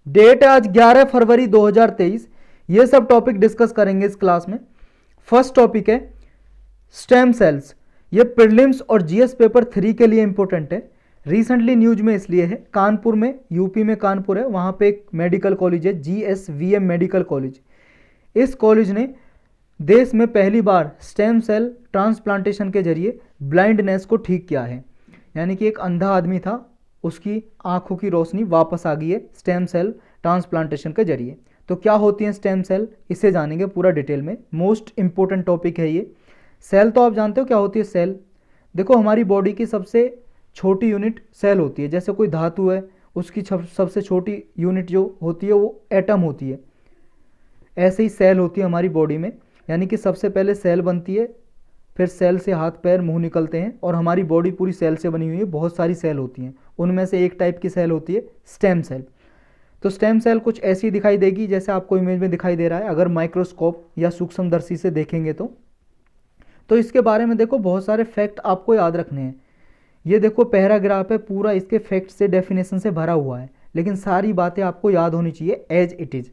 Date है आज 11 फरवरी 2023। ये सब टॉपिक डिस्कस करेंगे इस क्लास में। फर्स्ट टॉपिक है स्टेम सेल्स। ये प्रीलिम्स और जीएस पेपर 3 के लिए इंपॉर्टेंट है। रिसेंटली न्यूज में इसलिए है, कानपुर में, यूपी में कानपुर है, वहाँ पे एक मेडिकल कॉलेज है GSVM मेडिकल कॉलेज। इस कॉलेज ने देश में पहली बार स्टेम सेल ट्रांसप्लांटेशन के जरिए ब्लाइंडनेस को ठीक किया है। यानी कि एक अंधा आदमी था, उसकी आंखों की रोशनी वापस आ गई है स्टेम सेल ट्रांसप्लांटेशन के जरिए। तो क्या होती हैं स्टेम सेल, इसे जानेंगे पूरा डिटेल में। मोस्ट इंपॉर्टेंट टॉपिक है ये। सेल तो आप जानते हो क्या होती है सेल। देखो हमारी बॉडी की सबसे छोटी यूनिट सेल होती है। जैसे कोई धातु है, उसकी सबसे छोटी यूनिट जो होती है वो एटम होती है। ऐसे ही सेल होती है हमारी बॉडी में। यानी कि सबसे पहले सेल बनती है, फिर सेल से हाथ पैर मुंह निकलते हैं, और हमारी बॉडी पूरी सेल से बनी हुई है। बहुत सारी सेल होती हैं, उनमें से एक टाइप की सेल होती है स्टेम सेल। तो स्टेम सेल कुछ ऐसी दिखाई देगी जैसे आपको इमेज में दिखाई दे रहा है, अगर माइक्रोस्कोप या सूक्ष्मदर्शी से देखेंगे तो इसके बारे में देखो बहुत सारे फैक्ट आपको याद रखने हैं। ये देखो पैराग्राफ है, पूरा इसके फैक्ट से, डेफिनेशन से भरा हुआ है, लेकिन सारी बातें आपको याद होनी चाहिए एज इट इज़।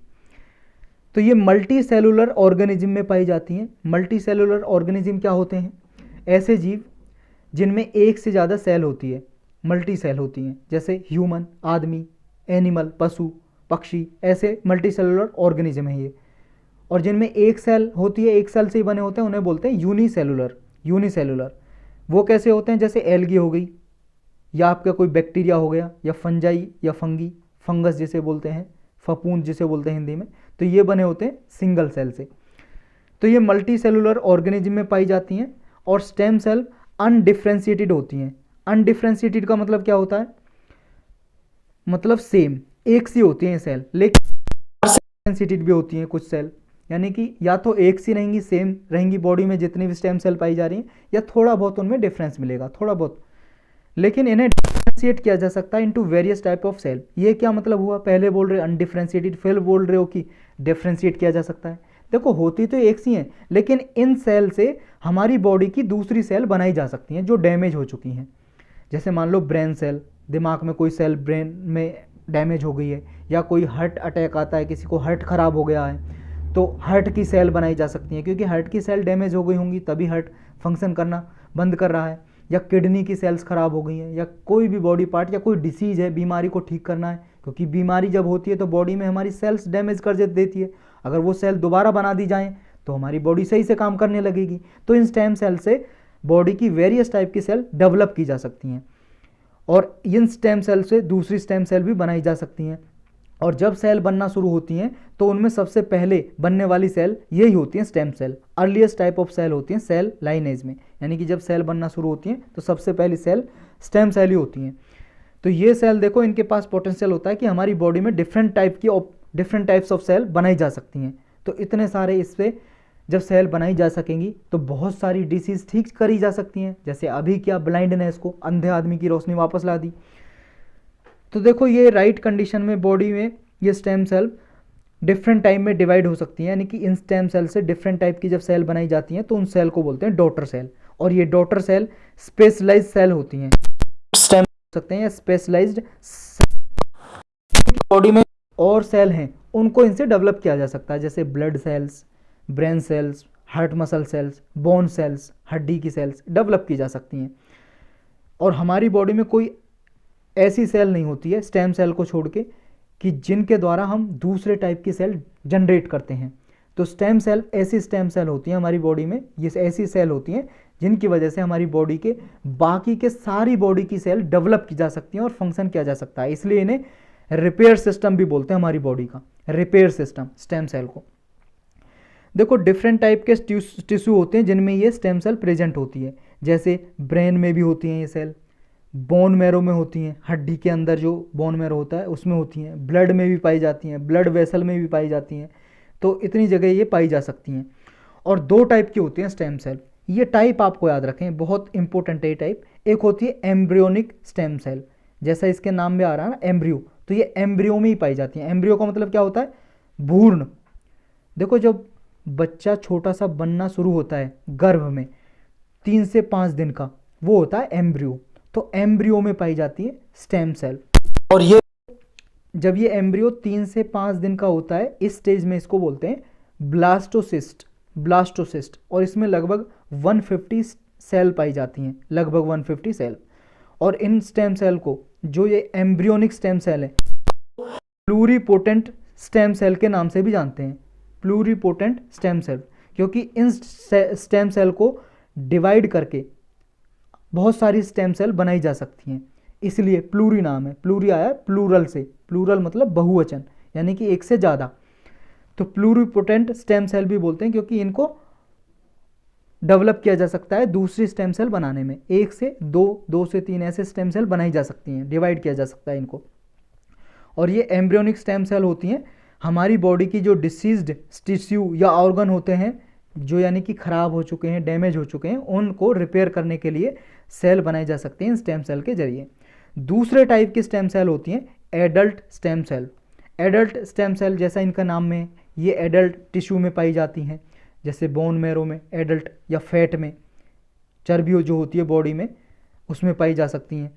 तो ये मल्टी सेलुलर ऑर्गेनिज्म में पाई जाती हैं। मल्टी सेलुलर ऑर्गेनिज्म क्या होते हैं? ऐसे जीव जिनमें एक से ज़्यादा सेल होती है, मल्टी सेल होती हैं। जैसे ह्यूमन, आदमी, एनिमल, पशु, पक्षी, ऐसे मल्टी सेलुलर ऑर्गेनिज्म है ये। और जिनमें एक सेल होती है, एक सेल से ही बने होते हैं, उन्हें बोलते हैं यूनिसेलुलर। यूनिसेलुलर वो कैसे होते हैं? जैसे एल्गी हो गई, या आपका कोई बैक्टीरिया हो गया, या फंजाई या फंगी, फंगस जिसे बोलते हैं, फफूंद जिसे बोलते हैं हिंदी में। तो ये बने होते हैं सिंगल सेल से। तो ये मल्टी सेलुलर ऑर्गेनिज्म में पाई जाती हैं। और स्टेम सेल अनडिफ्रेंशिएटेड होती हैं। अनडिफ्रेंशिएटेड का मतलब क्या होता है? मतलब सेम, एक सी होती हैं सेल, लेकिन डिफ्रेंशिएटेड भी होती हैं कुछ सेल। यानी कि या तो एक सी रहेंगी, सेम रहेंगी बॉडी में जितनी भी स्टेम सेल पाई जा रही हैं, या थोड़ा बहुत उनमें डिफरेंस मिलेगा, थोड़ा बहुत। लेकिन इन्हें डिफ्रेंशिएट किया जा सकता है into various type of cell. ये क्या मतलब हुआ? पहले बोल रहे अनडिफ्रेंशिएटेड, फिर बोल रहे हो कि डिफ्रेंशिएट किया जा सकता है। देखो होती तो एक सी हैं, लेकिन इन सेल से हमारी बॉडी की दूसरी सेल बनाई जा सकती हैं जो डैमेज हो चुकी हैं। जैसे मान लो ब्रेन सेल, दिमाग में कोई सेल ब्रेन में डैमेज हो गई है, या कोई हार्ट अटैक आता है, किसी को हार्ट खराब हो गया है, तो हार्ट की सेल बनाई जा सकती हैं, क्योंकि हार्ट की सेल डैमेज हो गई होंगी तभी हार्ट फंक्शन करना बंद कर रहा है। या किडनी की सेल्स खराब हो गई हैं, या कोई भी बॉडी पार्ट, या कोई डिसीज है, बीमारी को ठीक करना है, क्योंकि बीमारी जब होती है तो बॉडी में हमारी सेल्स डैमेज कर देती है। अगर वो सेल दोबारा बना दी जाए तो हमारी बॉडी सही से काम करने लगेगी। तो इन स्टेम सेल से बॉडी की वेरियस टाइप की सेल डेवलप की जा सकती हैं, और इन स्टेम सेल से दूसरी स्टेम सेल भी बनाई जा सकती हैं। और जब सेल बनना शुरू होती हैं तो उनमें सबसे पहले बनने वाली सेल यही होती हैं stem cell. Earliest type of cell होती हैं सेल लाइनेज में। यानी कि जब सेल बनना शुरू होती हैं तो सबसे पहली सेल स्टेम सेल ही होती हैं। तो ये सेल देखो, इनके पास पोटेंशियल होता है कि हमारी बॉडी में डिफरेंट टाइप्स ऑफ सेल बनाई जा सकती हैं। तो इतने सारे इससे जब सेल बनाई जा सकेंगी तो बहुत सारी डिसीज ठीक करी जा सकती हैं। जैसे अभी क्या, ब्लाइंडनेस को, अंधे आदमी की रोशनी वापस ला दी। तो देखो ये राइट कंडीशन में बॉडी में ये स्टेम सेल डिफरेंट टाइप में डिवाइड हो सकती हैं। यानी कि इन स्टेम सेल से डिफरेंट टाइप की जब सेल बनाई जाती हैं तो उन सेल को बोलते हैं डॉटर सेल। और ये डॉटर सेल स्पेशलाइज्ड सेल होती हैं, स्टेम सकते हैं, या स्पेशलाइज्ड बॉडी में और सेल हैं उनको इनसे डेवलप किया जा सकता है। जैसे blood cells, brain cells, heart muscle cells, bone cells, हड्डी की सेल्स डेवलप की जा सकती हैं। और हमारी बॉडी में कोई ऐसी सेल नहीं होती है स्टेम सेल को छोड़ के कि जिनके द्वारा हम दूसरे टाइप की सेल जनरेट करते हैं। तो स्टेम सेल ऐसी स्टेम सेल होती हैं हमारी बॉडी में, ये ऐसी सेल होती हैं जिनकी वजह से हमारी बॉडी के बाकी के सारी बॉडी की सेल डेवलप की जा सकती हैं और फंक्शन किया जा सकता है। इसलिए इन्हें रिपेयर सिस्टम भी बोलते हैं, हमारी बॉडी का रिपेयर सिस्टम स्टेम सेल को। देखो डिफरेंट टाइप के टिश्यू होते हैं जिनमें ये स्टेम सेल प्रेजेंट होती है। जैसे ब्रेन में भी होती हैं ये सेल, बोन मैरो में होती हैं, हड्डी के अंदर जो बोन मैरो होता है उसमें होती हैं, ब्लड में भी पाई जाती हैं, ब्लड वेसल में भी पाई जाती हैं। तो इतनी जगह ये पाई जा सकती हैं। और दो टाइप की होती हैं स्टेम सेल। ये टाइप आपको याद रखें, बहुत इंपॉर्टेंट है ये टाइप। एक होती है एम्ब्रियोनिक स्टेम सेल, जैसा इसके नाम में आ रहा है ना एम्ब्रियो, तो ये एम्ब्रियो में ही पाई जाती हैं। एम्ब्रियो का मतलब क्या होता है? भ्रूण। देखो जब बच्चा छोटा सा बनना शुरू होता है गर्भ में 3 से 5 दिन का, वो होता है एम्ब्रियो। तो एम्ब्रियो में पाई जाती है स्टेम सेल। और ये जब ये एम्ब्रियो 3 से 5 दिन का होता है, इस स्टेज में इसको बोलते हैं ब्लास्टोसिस्ट, ब्लास्टोसिस्ट। और इसमें लगभग 150 सेल पाई जाती हैं, लगभग 150 सेल। और इन स्टेम सेल को, जो ये एम्ब्रियोनिक स्टेम सेल है, प्लूरीपोटेंट स्टेम सेल के नाम से भी जानते हैं, प्लूरीपोटेंट स्टेम सेल, क्योंकि इन स्टेम सेल को डिवाइड करके बहुत सारी स्टेम सेल बनाई जा सकती हैं, इसलिए प्लूरी नाम है। प्लूरी आया प्लूरल से, प्लूरल मतलब बहुवचन, यानी कि एक से ज़्यादा। तो प्लूरीपोटेंट स्टेम सेल भी बोलते हैं क्योंकि इनको डेवलप किया जा सकता है दूसरी स्टेम सेल बनाने में। 1 से 2, 2 से 3 ऐसे स्टेम सेल बनाई जा सकती हैं, डिवाइड किया जा सकता है इनको। और ये एम्ब्रियोनिक स्टेम सेल होती हैं हमारी बॉडी की जो डिसीज्ड टिश्यू या ऑर्गन होते हैं, जो यानी कि ख़राब हो चुके हैं, डैमेज हो चुके हैं, उनको रिपेयर करने के लिए सेल बनाई जा सकती हैं स्टेम सेल के जरिए। दूसरे टाइप की स्टेम सेल होती हैं adult stem cell. Adult stem cell, जैसा इनका नाम में, ये एडल्ट टिश्यू में पाई जाती हैं, जैसे बोन मैरो में एडल्ट, या फैट में, चर्बी जो होती है बॉडी में, उसमें पाई जा सकती हैं।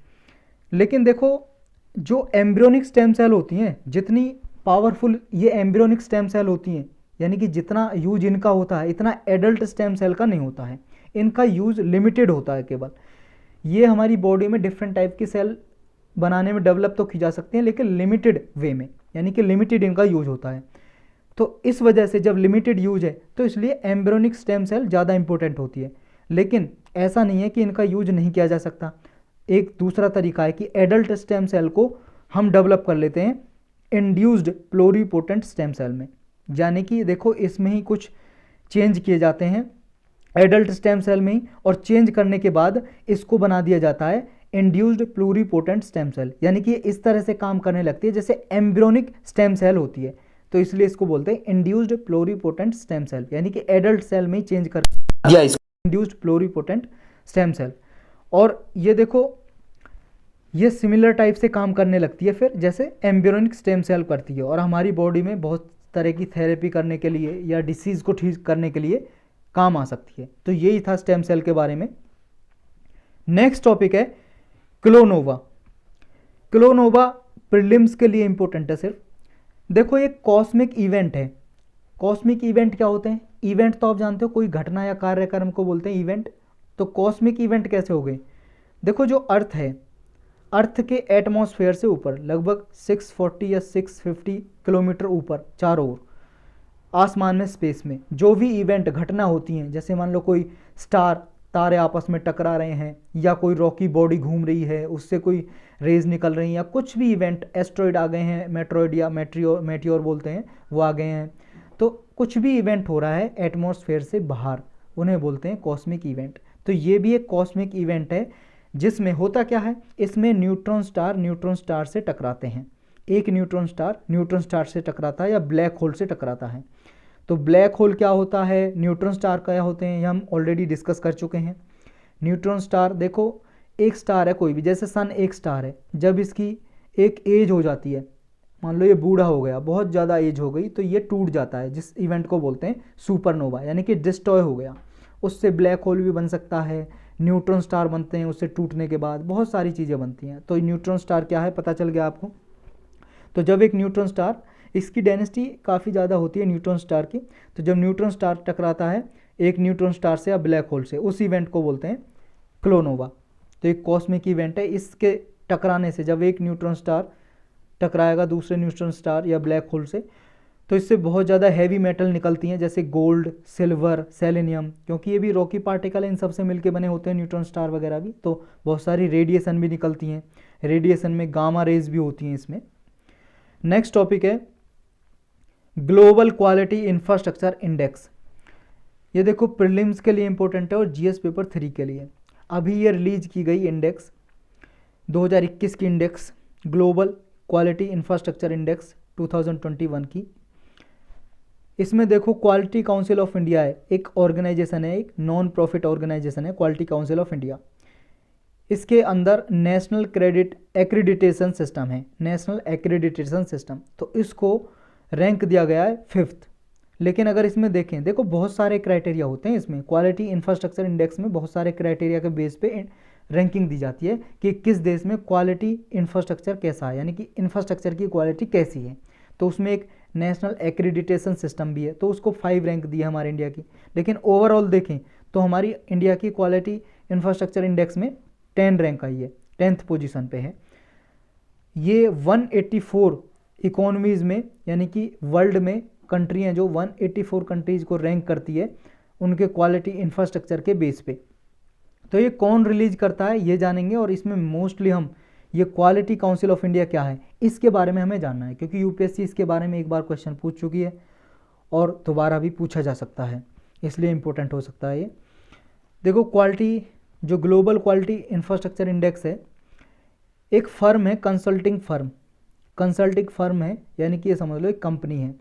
लेकिन देखो, जो एम्ब्रियोनिक स्टेम सेल होती हैं, जितनी पावरफुल ये एम्ब्रियोनिक स्टेम सेल होती हैं, यानी कि जितना यूज इनका होता है, इतना एडल्ट स्टेम सेल का नहीं होता है। इनका यूज लिमिटेड होता है केवल। ये हमारी बॉडी में डिफरेंट टाइप की सेल बनाने में डेवलप तो की जा सकती हैं, लेकिन लिमिटेड वे में, यानी कि लिमिटेड इनका यूज होता है। तो इस वजह से जब लिमिटेड यूज है, तो इसलिए एम्ब्रियोनिक स्टेम सेल ज़्यादा इंपॉर्टेंट होती है। लेकिन ऐसा नहीं है कि इनका यूज नहीं किया जा सकता। एक दूसरा तरीका है कि एडल्ट स्टेम सेल को हम डेवलप कर लेते हैं इंड्यूस्ड प्लूरीपोटेंट स्टेम सेल में, यानी कि देखो इसमें ही कुछ चेंज किए जाते हैं एडल्ट स्टेम सेल में ही, और चेंज करने के बाद इसको बना दिया जाता है इंड्यूस्ड प्लूरीपोटेंट स्टेम सेल, यानी कि इस तरह से काम करने लगती है जैसे एम्ब्रियोनिक स्टेम सेल होती है। तो इसलिए इसको बोलते हैं इंड्यूस्ड प्लूरीपोटेंट स्टेम सेल, यानी कि एडल्ट सेल में ही चेंज कर दिया इसको इंड्यूस्ड प्लूरीपोटेंट स्टेम सेल। और ये देखो, ये सिमिलर टाइप से काम करने लगती है फिर जैसे एम्ब्रियोनिक स्टेम सेल करती है, और हमारी बॉडी में बहुत तरह की थेरेपी करने के लिए या डिसीज़ को ठीक करने के लिए काम आ सकती है। तो यही था स्टेम सेल के बारे में। नेक्स्ट टॉपिक है क्लोनोवा। क्लोनोवा प्रीलिम्स के लिए इंपॉर्टेंट है सिर्फ। देखो, ये कॉस्मिक इवेंट है। कॉस्मिक इवेंट क्या होते हैं? इवेंट तो आप जानते हो, कोई घटना या कार्यक्रम को बोलते हैं इवेंट। तो कॉस्मिक इवेंट कैसे हो गए? देखो, जो अर्थ है, अर्थ के एटमॉस्फेयर से ऊपर लगभग 640 या 650 किलोमीटर ऊपर चारों ओर आसमान में, स्पेस में जो भी इवेंट घटना होती हैं, जैसे मान लो कोई स्टार, तारे आपस में टकरा रहे हैं, या कोई रॉकी बॉडी घूम रही है, उससे कोई रेज निकल रही हैं, या कुछ भी इवेंट, एस्ट्रॉयड आ गए हैं, मेट्रॉयड या मेटियोर बोलते हैं, वो आ गए हैं। तो कुछ भी इवेंट हो रहा है एटमॉस्फेयर से बाहर, उन्हें बोलते हैं कॉस्मिक इवेंट। तो ये भी एक कॉस्मिक इवेंट है, जिसमें होता क्या है, इसमें न्यूट्रॉन स्टार से टकराते हैं। एक न्यूट्रॉन स्टार से टकराता है या ब्लैक होल से टकराता है। तो ब्लैक होल क्या होता है, न्यूट्रॉन स्टार क्या होते हैं, ये हम ऑलरेडी डिस्कस कर चुके हैं। न्यूट्रॉन स्टार, देखो एक स्टार है कोई भी, जैसे सन एक स्टार है, जब इसकी एक एज हो जाती है, मान लो ये बूढ़ा हो गया, बहुत ज़्यादा एज हो गई, तो ये टूट जाता है, जिस इवेंट को बोलते हैं सुपरनोवा, यानी कि डिस्ट्रॉय हो गया। उससे ब्लैक होल भी बन सकता है, न्यूट्रॉन स्टार बनते हैं उससे टूटने के बाद, बहुत सारी चीज़ें बनती हैं। तो न्यूट्रॉन स्टार क्या है पता चल गया आपको। तो जब एक न्यूट्रॉन स्टार, इसकी डेंसिटी काफ़ी ज़्यादा होती है न्यूट्रॉन स्टार की, तो जब न्यूट्रॉन स्टार टकराता है एक न्यूट्रॉन स्टार से या ब्लैक होल से, उस इवेंट को बोलते हैं क्लोनोवा। तो एक कॉस्मिक इवेंट है, इसके टकराने से, जब एक न्यूट्रॉन स्टार टकराएगा दूसरे न्यूट्रॉन स्टार या ब्लैक होल से, तो इससे बहुत ज़्यादा हैवी मेटल निकलती हैं, जैसे गोल्ड, सिल्वर, सेलेनियम, क्योंकि ये भी रॉकी पार्टिकल इन सब से मिलकर बने होते हैं न्यूट्रॉन स्टार वगैरह भी। तो बहुत सारी रेडिएशन भी निकलती हैं, रेडिएशन में गामा रेज भी होती हैं इसमें। नेक्स्ट टॉपिक है ग्लोबल क्वालिटी इंफ्रास्ट्रक्चर इंडेक्स। ये देखो प्रीलिम्स के लिए इंपॉर्टेंट है और जीएस पेपर 3 के लिए। अभी ये रिलीज की गई इंडेक्स 2021 की index, global quality infrastructure index 2021 की। इसमें देखो क्वालिटी काउंसिल ऑफ इंडिया है, एक ऑर्गेनाइजेशन है, एक नॉन प्रॉफिट ऑर्गेनाइजेशन है क्वालिटी काउंसिल ऑफ इंडिया। इसके अंदर नेशनल क्रेडिट एक्रीडिटेशन सिस्टम है, नेशनल एक्रीडिटेशन सिस्टम। तो इसको रैंक दिया गया है 5th। लेकिन अगर इसमें देखें, देखो बहुत सारे क्राइटेरिया होते हैं इसमें, क्वालिटी इंफ्रास्ट्रक्चर इंडेक्स में बहुत सारे क्राइटेरिया के बेस पे रैंकिंग दी जाती है कि किस देश में क्वालिटी इंफ्रास्ट्रक्चर कैसा है, यानी कि इंफ्रास्ट्रक्चर की क्वालिटी कैसी है। तो उसमें एक नेशनल एक्रीडिटेशन सिस्टम भी है, तो उसको 5 रैंक दी है हमारे इंडिया की। लेकिन ओवरऑल देखें तो हमारी इंडिया की क्वालिटी इंफ्रास्ट्रक्चर इंडेक्स में 10 रैंक आई है, 10th पोजीशन पे है। ये 184 इकोनॉमीज़ में, यानी कि वर्ल्ड में कंट्री हैं जो 184 कंट्रीज़ को रैंक करती है उनके क्वालिटी इंफ्रास्ट्रक्चर के बेस पे। तो ये कौन रिलीज करता है ये जानेंगे, और इसमें मोस्टली हम ये क्वालिटी काउंसिल ऑफ इंडिया क्या है इसके बारे में हमें जानना है, क्योंकि यूपीएससी इसके बारे में एक बार क्वेश्चन पूछ चुकी है और दोबारा भी पूछा जा सकता है, इसलिए इंपॉर्टेंट हो सकता है ये। देखो क्वालिटी, जो ग्लोबल क्वालिटी इंफ्रास्ट्रक्चर इंडेक्स है, एक फर्म है, कंसल्टिंग फर्म है, यानी कि ये समझ लो एक कंपनी है।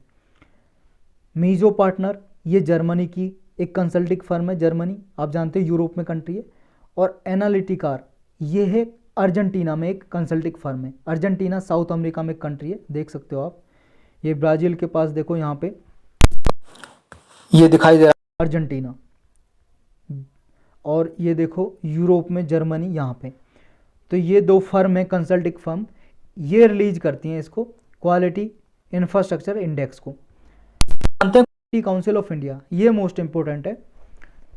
मीजो पार्टनर, ये जर्मनी की एक कंसल्टिंग फर्म है, जर्मनी आप जानते हो यूरोप में कंट्री है। और एनालिटिकार, ये है अर्जेंटीना में एक कंसल्टिंग फर्म है। अर्जेंटीना साउथ अमेरिका में एक कंट्री है, देख सकते हो आप। ये ब्राज़ील के पास देखो यहाँ पे ये दिखाई दे रहा है अर्जेंटीना, और ये देखो यूरोप में जर्मनी यहाँ पे। तो ये 2 फर्म है कंसल्टिंग फर्म, ये रिलीज करती हैं इसको क्वालिटी इंफ्रास्ट्रक्चर इंडेक्स को। जानते हैं क्वालिटी काउंसिल ऑफ इंडिया, ये मोस्ट इंपॉर्टेंट है।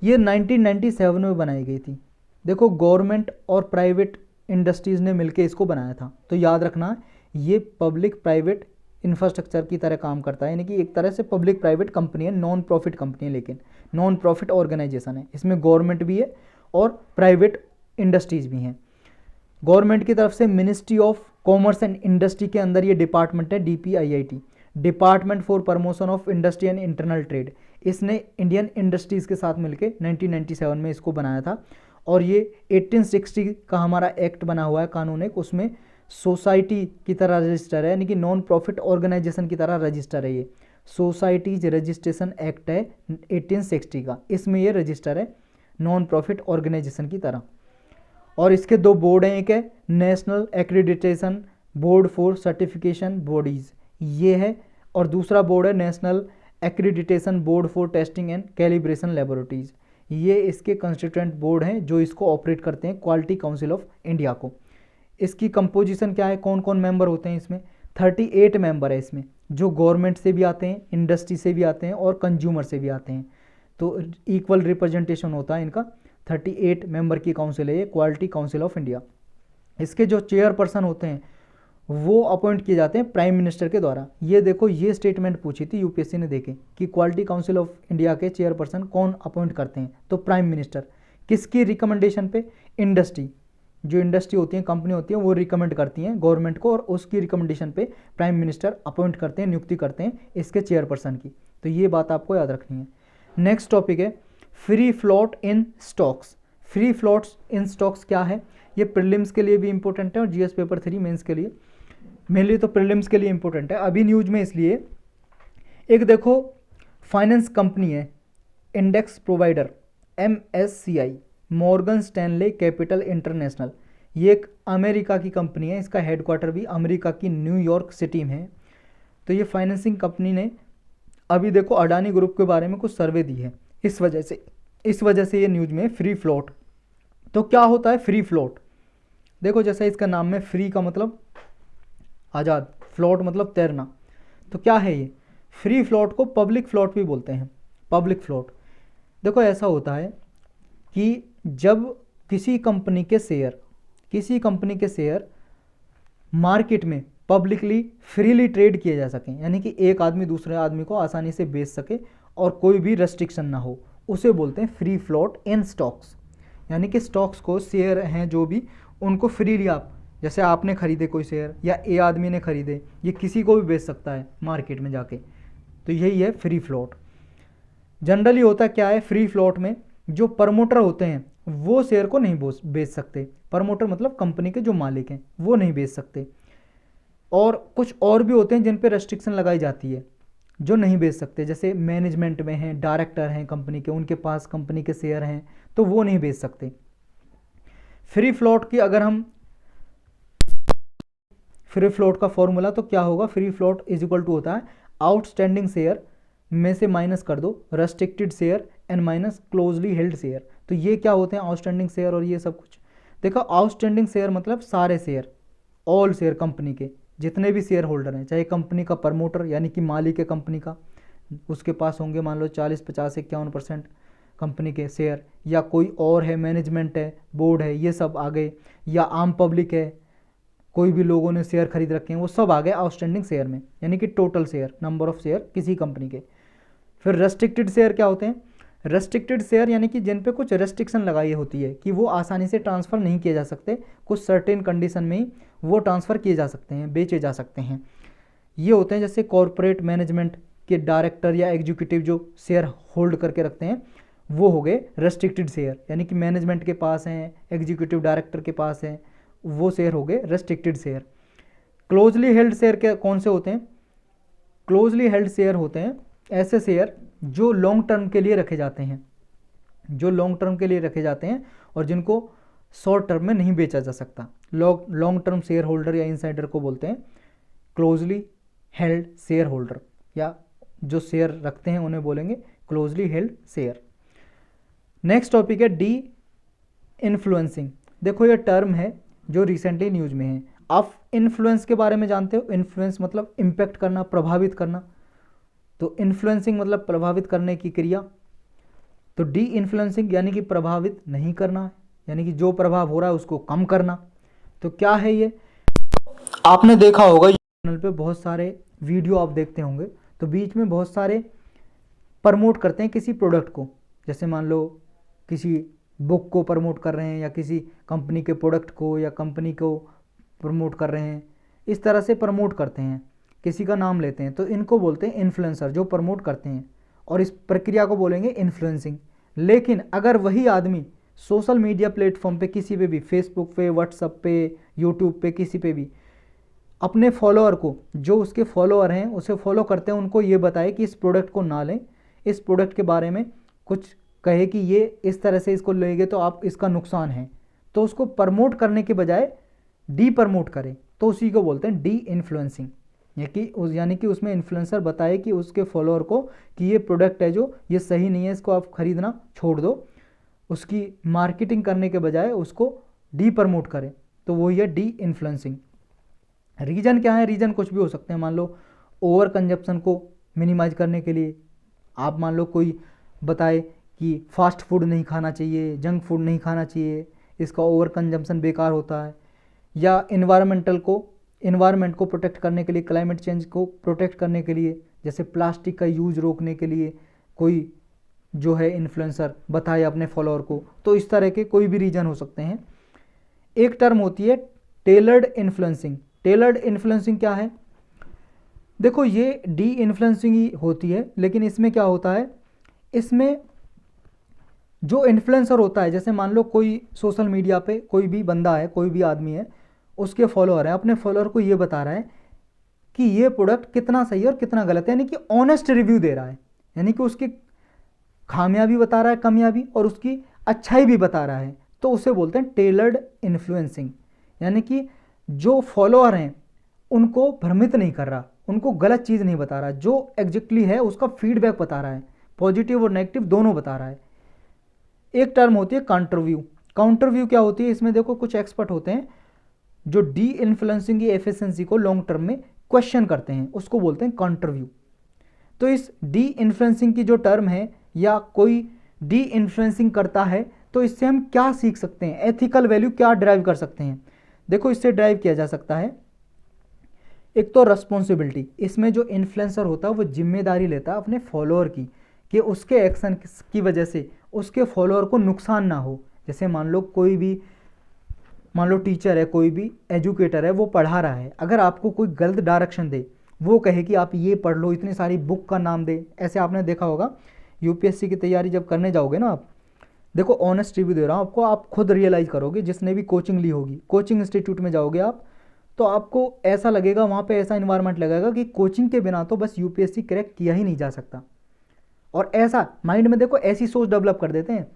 ये 1997 में बनाई गई थी। देखो गवर्नमेंट और प्राइवेट इंडस्ट्रीज़ ने मिलकर इसको बनाया था, तो याद रखना ये पब्लिक प्राइवेट इंफ्रास्ट्रक्चर की तरह काम करता है, यानी कि एक तरह से पब्लिक प्राइवेट कंपनी है, नॉन प्रॉफिट कंपनी है, लेकिन नॉन प्रॉफिट ऑर्गेनाइजेशन है। इसमें गवर्नमेंट भी है और प्राइवेट इंडस्ट्रीज़ भी हैं। गवर्नमेंट की तरफ से ministry of commerce and industry के अंदर ये डिपार्टमेंट है, DPIIT, department for promotion of industry and internal trade. इसने इंडियन इंडस्ट्रीज़ के साथ मिलकर 1997 में इसको बनाया था। और ये 1860 का हमारा एक्ट बना हुआ है, कानून एक, उसमें सोसाइटी की तरह रजिस्टर है, यानी कि नॉन प्रॉफिट ऑर्गेनाइजेशन की तरह रजिस्टर है। ये सोसाइटीज रजिस्ट्रेशन एक्ट है 1860 का, इसमें ये रजिस्टर है नॉन प्रॉफिट ऑर्गेनाइजेशन की तरह। और इसके 2 बोर्ड हैं, एक है national accreditation board for certification bodies, ये है, और दूसरा बोर्ड है national accreditation board for testing and calibration laboratories. ये इसके कंस्टिट्यूएंट बोर्ड हैं जो इसको ऑपरेट करते हैं क्वालिटी काउंसिल ऑफ इंडिया को। इसकी कंपोजिशन क्या है, कौन कौन मेंबर होते हैं इसमें? 38 मेंबर है इसमें, जो गवर्नमेंट से भी आते हैं, इंडस्ट्री से भी आते हैं और कंज्यूमर से भी आते हैं। तो इक्वल रिप्रेजेंटेशन होता है इनका। 38 मेंबर की काउंसिल है ये क्वालिटी काउंसिल ऑफ इंडिया। इसके जो चेयरपर्सन होते हैं वो अपॉइंट किए जाते हैं प्राइम मिनिस्टर के द्वारा। ये देखो, ये स्टेटमेंट पूछी थी यूपीएससी ने, देखें कि क्वालिटी काउंसिल ऑफ इंडिया के चेयरपर्सन कौन अपॉइंट करते हैं, तो प्राइम मिनिस्टर। किसकी रिकमेंडेशन पे? इंडस्ट्री, जो इंडस्ट्री होती है, कंपनी होती है, वो रिकमेंड करती हैं गवर्नमेंट को, और उसकी रिकमेंडेशन पे प्राइम मिनिस्टर अपॉइंट करते हैं, नियुक्ति करते हैं इसके चेयरपर्सन की। तो ये बात आपको याद रखनी है। नेक्स्ट टॉपिक है free float in stocks. Free floats in stocks क्या है? ये प्रीलिम्स के लिए भी इंपॉर्टेंट है और जीएस पेपर 3 मेंस के लिए, मेनली तो प्रीलिम्स के लिए इंपॉर्टेंट है अभी न्यूज में। इसलिए एक देखो फाइनेंस कंपनी है, index provider MSCI, Morgan Stanley capital international, ये एक अमेरिका की कंपनी है, इसका हेडक्वार्टर भी अमेरिका की न्यूयॉर्क सिटी में है। तो ये फाइनेंसिंग कंपनी ने अभी देखो अडानी ग्रुप के बारे में कुछ सर्वे दी है, इस वजह से ये न्यूज में फ्री फ्लोट। तो क्या होता है फ्री फ्लोट? देखो जैसा इसका नाम में, फ्री का मतलब आज़ाद, फ्लोट मतलब तैरना। तो क्या है ये फ्री फ्लोट? को पब्लिक फ्लोट भी बोलते हैं, पब्लिक फ्लोट। देखो ऐसा होता है कि जब किसी कंपनी के शेयर मार्केट में पब्लिकली फ्रीली ट्रेड किए जा सकें, यानी कि एक आदमी दूसरे आदमी को आसानी से बेच सके और कोई भी रेस्ट्रिक्शन ना हो, उसे बोलते हैं फ्री फ्लोट इन स्टॉक्स। यानी कि स्टॉक्स को, शेयर हैं जो भी, उनको फ्रीली आप, जैसे आपने खरीदे कोई शेयर या ए आदमी ने खरीदे, ये किसी को भी बेच सकता है मार्केट में जाके। तो यही है फ्री फ्लोट। जनरली होता क्या है फ्री फ्लोट में, जो प्रमोटर होते हैं वो शेयर को नहीं बेच सकते। प्रमोटर मतलब कंपनी के जो मालिक हैं वो नहीं बेच सकते। और कुछ और भी होते हैं जिन पे रेस्ट्रिक्शन लगाई जाती है, जो नहीं बेच सकते, जैसे मैनेजमेंट में हैं, डायरेक्टर हैं कंपनी के, उनके पास कंपनी के शेयर हैं, तो वो नहीं बेच सकते। फ्री फ्लोट की अगर हम, फ्री फ्लोट का फॉर्मूला तो क्या होगा? Free float is equal to होता है आउटस्टैंडिंग शेयर में से माइनस कर दो restricted share and minus closely held share. तो ये क्या होते हैं आउटस्टैंडिंग शेयर और ये सब कुछ? देखो आउटस्टैंडिंग शेयर मतलब सारे शेयर, ऑल शेयर कंपनी के जितने भी शेयर होल्डर हैं, चाहे कंपनी का प्रमोटर यानी कि मालिक है कंपनी का, उसके पास होंगे मान लो 40, 50, 51% कंपनी के शेयर, या कोई और है, मैनेजमेंट है, बोर्ड है, ये सब आ गए, या आम पब्लिक है, कोई भी लोगों ने शेयर खरीद रखे हैं, वो सब आ गए आउटस्टैंडिंग शेयर में, यानी कि total share, number of share किसी कंपनी के। फिर रेस्ट्रिक्टेड शेयर क्या होते हैं? रेस्ट्रिक्टेड शेयर यानी कि जिन पे कुछ रेस्ट्रिक्शन लगाई होती है कि वो आसानी से ट्रांसफ़र नहीं किए जा सकते, कुछ सर्टेन कंडीशन में ही वो ट्रांसफ़र किए जा सकते हैं, बेचे जा सकते हैं। ये होते हैं जैसे कॉरपोरेट मैनेजमेंट के डायरेक्टर या एग्जीक्यूटिव जो शेयर होल्ड करके रखते हैं, वो हो गए रेस्ट्रिक्टेड शेयर, यानी कि मैनेजमेंट के पास हैं, एग्जीक्यूटिव डायरेक्टर के पास हैं, वो शेयर हो गए restricted share. Closely held share के कौन से होते हैं? क्लोजली हेल्ड शेयर होते हैं ऐसे शेयर जो लॉन्ग टर्म के लिए रखे जाते हैं, जो लॉन्ग टर्म के लिए रखे जाते हैं और जिनको शॉर्ट टर्म में नहीं बेचा जा सकता। लॉन्ग टर्म शेयर होल्डर या इनसाइडर को बोलते हैं क्लोजली हेल्ड शेयर होल्डर, या जो शेयर रखते हैं उन्हें बोलेंगे closely held share. Next topic है डी इन्फ्लुएंसिंग। देखो ये टर्म है जो रिसेंटली न्यूज में है। आप इन्फ्लुएंस के बारे में जानते हो? इन्फ्लुएंस मतलब इम्पैक्ट करना, प्रभावित करना, तो इन्फ्लुएंसिंग मतलब प्रभावित करने की क्रिया। तो डी इन्फ्लुएंसिंग यानी कि प्रभावित नहीं करना, यानी कि जो प्रभाव हो रहा है उसको कम करना। तो क्या है ये? आपने देखा होगा चैनल पे बहुत सारे वीडियो आप देखते होंगे, तो बीच में बहुत सारे प्रमोट करते हैं किसी प्रोडक्ट को, जैसे मान लो किसी बुक को प्रमोट कर रहे हैं या किसी कंपनी के प्रोडक्ट को या कंपनी को प्रमोट कर रहे हैं, इस तरह से प्रमोट करते हैं, किसी का नाम लेते हैं, तो इनको बोलते हैं इन्फ्लुएंसर, जो प्रमोट करते हैं, और इस प्रक्रिया को बोलेंगे इन्फ्लुएंसिंग। लेकिन अगर वही आदमी सोशल मीडिया प्लेटफॉर्म पे किसी पे भी, फेसबुक पे, व्हाट्सएप पे, यूट्यूब पे, किसी पे भी अपने फॉलोअर को, जो उसके फॉलोअर हैं उसे फॉलो करते हैं, उनको ये बताए कि इस प्रोडक्ट को ना लें, इस प्रोडक्ट के बारे में कुछ कहे कि ये इस तरह से इसको लेंगे तो आप इसका नुकसान है, तो उसको प्रमोट करने के बजाय डी प्रमोट करें, तो उसी को बोलते हैं डी इन्फ्लुएंसिंग। यानी कि उसमें इन्फ्लुएंसर बताए कि उसके फॉलोअर को कि ये प्रोडक्ट है जो ये सही नहीं है, इसको आप खरीदना छोड़ दो, उसकी मार्केटिंग करने के बजाय उसको डी प्रमोट करें, तो वही है डी इन्फ्लुएंसिंग। रीज़न क्या है? रीज़न कुछ भी हो सकते हैं। मान लो ओवर कंजप्शन को मिनिमाइज करने के लिए आप मान लो कोई बताए कि फास्ट फूड नहीं खाना चाहिए, जंक फूड नहीं खाना चाहिए, इसका ओवर कंजम्पशन बेकार होता है, या इन्वायरमेंट को प्रोटेक्ट करने के लिए, क्लाइमेट चेंज को प्रोटेक्ट करने के लिए, जैसे प्लास्टिक का यूज रोकने के लिए कोई जो है इन्फ्लुएंसर बताए अपने फॉलोअर को, तो इस तरह के कोई भी रीज़न हो सकते हैं। एक टर्म होती है टेलर्ड इन्फ्लुएंसिंग। टेलर्ड इन्फ्लुएंसिंग क्या है? देखो ये डी इन्फ्लुएंसिंग ही होती है, लेकिन इसमें क्या होता है, इसमें जो इन्फ्लुएंसर होता है, जैसे मान लो कोई सोशल मीडिया पे कोई भी बंदा है, कोई भी आदमी है, उसके फॉलोअर है, अपने फॉलोअर को ये बता रहा है कि ये प्रोडक्ट कितना सही है और कितना गलत है, यानी कि ऑनेस्ट रिव्यू दे रहा है, यानी कि उसकी खामियां भी बता रहा है, कमियां भी, और उसकी अच्छाई भी बता रहा है, तो उसे बोलते हैं टेलर्ड इन्फ्लुएंसिंग। यानी कि जो फॉलोअर हैं उनको भ्रमित नहीं कर रहा, उनको गलत चीज़ नहीं बता रहा, जो एग्जैक्टली है उसका फीडबैक बता रहा है, पॉजिटिव और नेगेटिव दोनों बता रहा है। एक टर्म होती है काउंटर व्यू। काउंटर व्यू क्या होती है? इसमें देखो कुछ एक्सपर्ट होते हैं जो डी इन्फ्लुएंसिंग की एफिशिएंसी को लॉन्ग टर्म में क्वेश्चन करते हैं, उसको बोलते हैं काउंटर व्यू। तो इस डी इन्फ्लुएंसिंग की जो टर्म है, या कोई डी इन्फ्लुएंसिंग करता है, तो इससे हम क्या सीख सकते हैं, एथिकल वैल्यू क्या ड्राइव कर सकते हैं? देखो इससे ड्राइव किया जा सकता है, एक तो रिस्पॉन्सिबिलिटी, इसमें जो इन्फ्लुएंसर होता है वो जिम्मेदारी लेता है अपने फॉलोअर की, कि उसके एक्शन की वजह से उसके फॉलोअर को नुकसान ना हो। जैसे मान लो टीचर है, कोई भी एजुकेटर है, वो पढ़ा रहा है, अगर आपको कोई गलत डायरेक्शन दे, वो कहे कि आप ये पढ़ लो, इतनी सारी बुक का नाम दे, ऐसे आपने देखा होगा यूपीएससी की तैयारी जब करने जाओगे ना आप, देखो ऑनेस्ट रिव्यू दे रहा हूँ आपको, आप खुद रियलाइज़ करोगे, जिसने भी कोचिंग ली होगी, कोचिंग इंस्टीट्यूट में जाओगे आप, तो आपको ऐसा लगेगा, वहाँ पे ऐसा इन्वायरमेंट लगेगा कि कोचिंग के बिना तो बस यूपीएससी क्रैक किया ही नहीं जा सकता। और ऐसा माइंड में देखो ऐसी सोच डेवलप कर देते हैं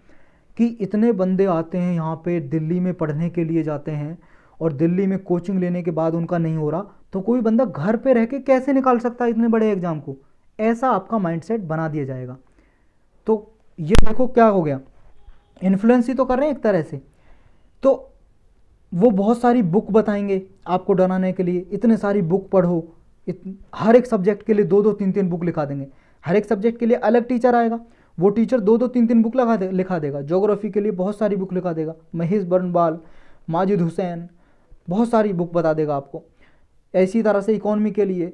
कि इतने बंदे आते हैं यहाँ पे, दिल्ली में पढ़ने के लिए जाते हैं, और दिल्ली में कोचिंग लेने के बाद उनका नहीं हो रहा, तो कोई बंदा घर पे रह के कैसे निकाल सकता है इतने बड़े एग्जाम को, ऐसा आपका माइंडसेट बना दिया जाएगा। तो ये देखो क्या हो गया, इन्फ्लुएंस ही तो कर रहे हैं एक तरह से। तो वो बहुत सारी बुक बताएंगे आपको डराने के लिए, इतने सारी बुक पढ़ो, हर एक सब्जेक्ट के लिए 2-2 3-3 बुक लिखा देंगे। हर एक सब्जेक्ट के लिए अलग टीचर आएगा, वो टीचर 2-2 3-3 बुक लिखा देगा। ज्योग्राफी के लिए बहुत सारी बुक लिखा देगा, महेश बर्नबाल, माजिद हुसैन, बहुत सारी बुक बता देगा आपको। ऐसी तरह से इकोनॉमी के लिए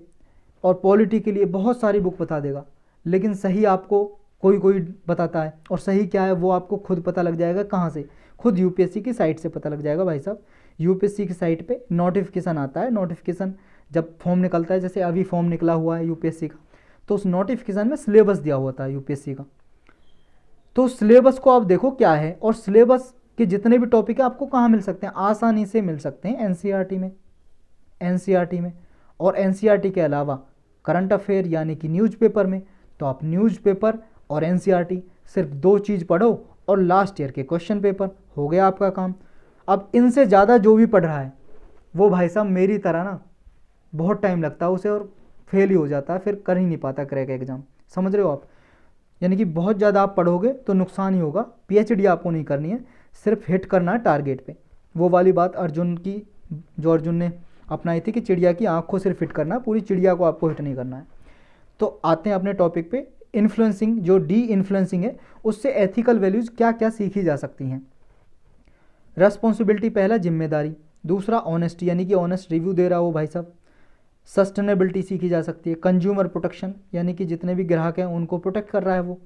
और पॉलिटी के लिए बहुत सारी बुक बता देगा। लेकिन सही आपको कोई कोई बताता है, और सही क्या है वो आपको खुद पता लग जाएगा। कहाँ से? खुद यूपीएससी की साइट से पता लग जाएगा भाई साहब। यूपीएससी की साइट पे नोटिफिकेशन आता है, नोटिफिकेशन जब फॉर्म निकलता है, जैसे अभी फॉर्म निकला हुआ है यूपीएससी का, तो उस नोटिफिकेशन में सिलेबस दिया हुआ था यूपीएससी का। तो सिलेबस को आप देखो क्या है, और सिलेबस के जितने भी टॉपिक है आपको कहाँ मिल सकते हैं? आसानी से मिल सकते हैं एनसीईआरटी में, एनसीईआरटी में। और एनसीईआरटी के अलावा करंट अफेयर यानी कि न्यूज़पेपर में, तो आप न्यूज़पेपर और एनसीईआरटी सिर्फ 2 चीज़ पढ़ो और लास्ट ईयर के क्वेश्चन पेपर, हो गया आपका काम। अब इनसे ज़्यादा जो भी पढ़ रहा है वो भाई साहब मेरी तरह ना बहुत टाइम लगता है उसे, और फेल ही हो जाता है, फिर कर ही नहीं पाता क्रैक एग्ज़ाम। समझ रहे हो आप? यानी कि बहुत ज़्यादा आप पढ़ोगे तो नुकसान ही होगा। पीएचडी आपको नहीं करनी है, सिर्फ हिट करना है टारगेट पे। वो वाली बात अर्जुन की, जो अर्जुन ने अपनाई थी कि चिड़िया की आँख को सिर्फ हिट करना है, पूरी चिड़िया को आपको हिट नहीं करना है। तो आते हैं अपने टॉपिक पे, इन्फ्लुएंसिंग। जो डी इन्फ्लुएंसिंग है उससे एथिकल वैल्यूज़ क्या क्या सीखी जा सकती हैं? रेस्पॉन्सिबिलिटी, पहला जिम्मेदारी, दूसरा ऑनेस्टी यानी कि ऑनेस्ट रिव्यू दे रहा हो भाई साहब। सस्टेनेबिलिटी सीखी जा सकती है। कंज्यूमर प्रोटेक्शन यानी कि जितने भी ग्राहक हैं उनको प्रोटेक्ट कर रहा है वो।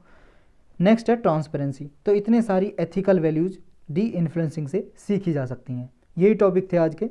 नेक्स्ट है ट्रांसपेरेंसी। तो इतने सारी एथिकल वैल्यूज़ डी इन्फ्लुएंसिंग से सीखी जा सकती हैं। यही टॉपिक थे आज के।